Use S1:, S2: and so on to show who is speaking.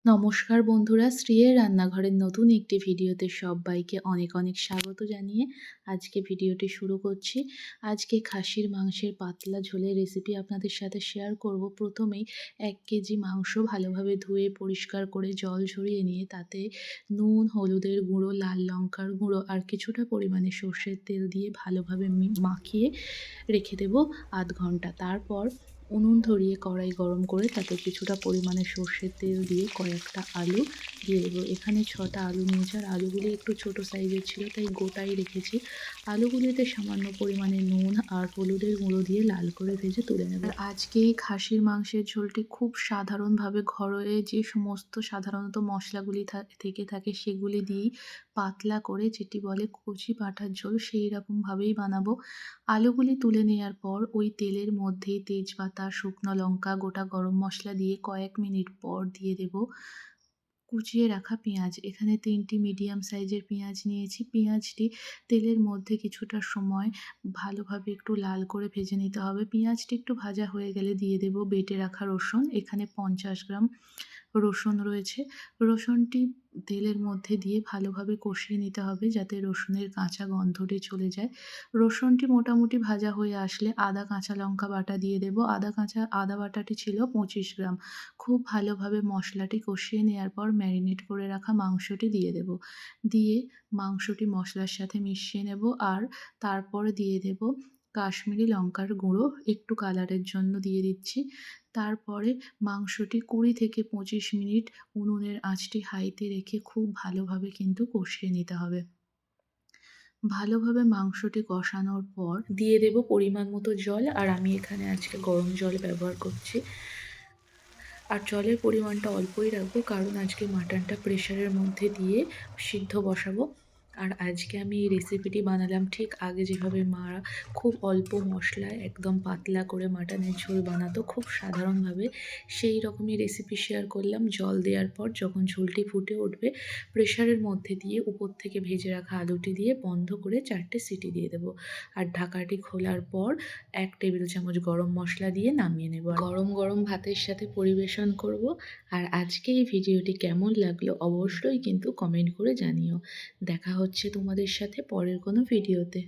S1: নমস্কার বন্ধুরা, শ্রেয়ের রান্নাঘরের নতুন একটি ভিডিওতে সবাইকে অনেক অনেক স্বাগত জানিয়ে আজকে ভিডিওটি শুরু করছি। আজকে খাসির মাংসের পাতলা ঝোলের রেসিপি আপনাদের সাথে শেয়ার করব। প্রথমেই 1 কেজি মাংস ভালোভাবে ধুয়ে পরিষ্কার করে জল ঝরিয়ে নিয়ে তাতে নুন, হলুদের গুঁড়ো, লাল লঙ্কার গুঁড়ো আর কিছুটা পরিমাণে সর্ষের তেল দিয়ে ভালোভাবে মাখিয়ে রেখে দেব আধ ঘন্টা। তারপর উনুন ধরিয়ে কড়াই গরম করে তাতে কিছুটা পরিমাণে সর্ষের তেল দিয়ে কয়েকটা আলু দিয়ে দেবো। এখানে 6টা আলু নিয়েছি, আর আলুগুলি একটু ছোট সাইজের ছিল তাই গোটাই রেখেছি। আলুগুলিতে সামান্য পরিমাণে নুন আর হলুদের গুঁড়ো দিয়ে লাল করে ভেজে তুলে নেব। আর আজকে এই খাসির মাংসের ঝোলটি খুব সাধারণভাবে ঘরোয়া যে সমস্ত সাধারণত মশলাগুলি থেকে থাকে সেগুলি দিয়েই পাতলা করে, যেটি বলে কচি পাঁঠার ঝোল, সেই রকমভাবেই বানাবো। আলুগুলি তুলে নেওয়ার পর ওই তেলের মধ্যেই তেজপাতা, শুকনো লঙ্কা, গোটা গরম মশলা দিয়ে কয়েক মিনিট পর দিয়ে দেব কুচিয়ে রাখা পেঁয়াজ। এখানে 3টি মিডিয়াম সাইজের পেঁয়াজ নিয়েছি। পেঁয়াজটি তেলের মধ্যে কিছুটা সময় ভালোভাবে একটু লাল করে ভেজে নিতে হবে। পেঁয়াজটি একটু ভাজা হয়ে গেলে দিয়ে দেব বেটে রাখা রসুন। এখানে 50 গ্রাম রসুন রয়েছে। রসুনটি তেলের মধ্যে দিয়ে ভালোভাবে কষিয়ে নিতে হবে যাতে রসুনের কাঁচা গন্ধটি চলে যায়। রসুনটি মোটামুটি ভাজা হয়ে আসলে আদা কাঁচা লঙ্কা বাটা দিয়ে দেব। আদা বাটাটি ছিল 25 গ্রাম। খুব ভালোভাবে মশলাটি কষিয়ে নেওয়ার পর ম্যারিনেট করে রাখা মাংসটি দিয়ে দেব। দিয়ে মাংসটি মশলার সাথে মিশিয়ে নেব, আর তারপরে দিয়ে দেব কাশ্মীরি লঙ্কার গুঁড়ো, একটু কালারের জন্য দিয়ে দিচ্ছি। তারপরে মাংসটি 20 থেকে 25 মিনিট উনুনের আঁচটি হাইতে রেখে খুব ভালোভাবে কিন্তু কষিয়ে নিতে হবে। ভালোভাবে মাংসটি কষানোর পর দিয়ে দেব পরিমাণ মতো জল, আর আমি এখানে আজকে গরম জল ব্যবহার করছি। আর জলের পরিমাণটা অল্পই রাখবো, কারণ আজকে মাটনটা প্রেশারের মধ্যে দিয়ে সিদ্ধ বসাবো। আর আজকে আমি এই রেসিপিটি বানালাম ঠিক আগে যেভাবে মা খুব অল্প মশলায় একদম পাতলা করে মাটনের ঝোল বানাতো খুব সাধারণভাবে, সেই রকমই রেসিপি শেয়ার করলাম। জল দেওয়ার পর যখন ঝোলটি ফুটে উঠবে, প্রেশারের মধ্যে দিয়ে উপর থেকে ভেজে রাখা আলুটি দিয়ে বন্ধ করে 4টে সিটি দিয়ে দেবো। আর ঢাকাটি খোলার পর 1 টেবিল চামচ গরম মশলা দিয়ে নামিয়ে নেব। গরম গরম ভাতের সাথে পরিবেশন করব। আর আজকে এই ভিডিওটি কেমন লাগলো অবশ্যই কিন্তু কমেন্ট করে জানিও। দেখা হচ্ছে তোমাদের সাথে পরের কোনো ভিডিওতে।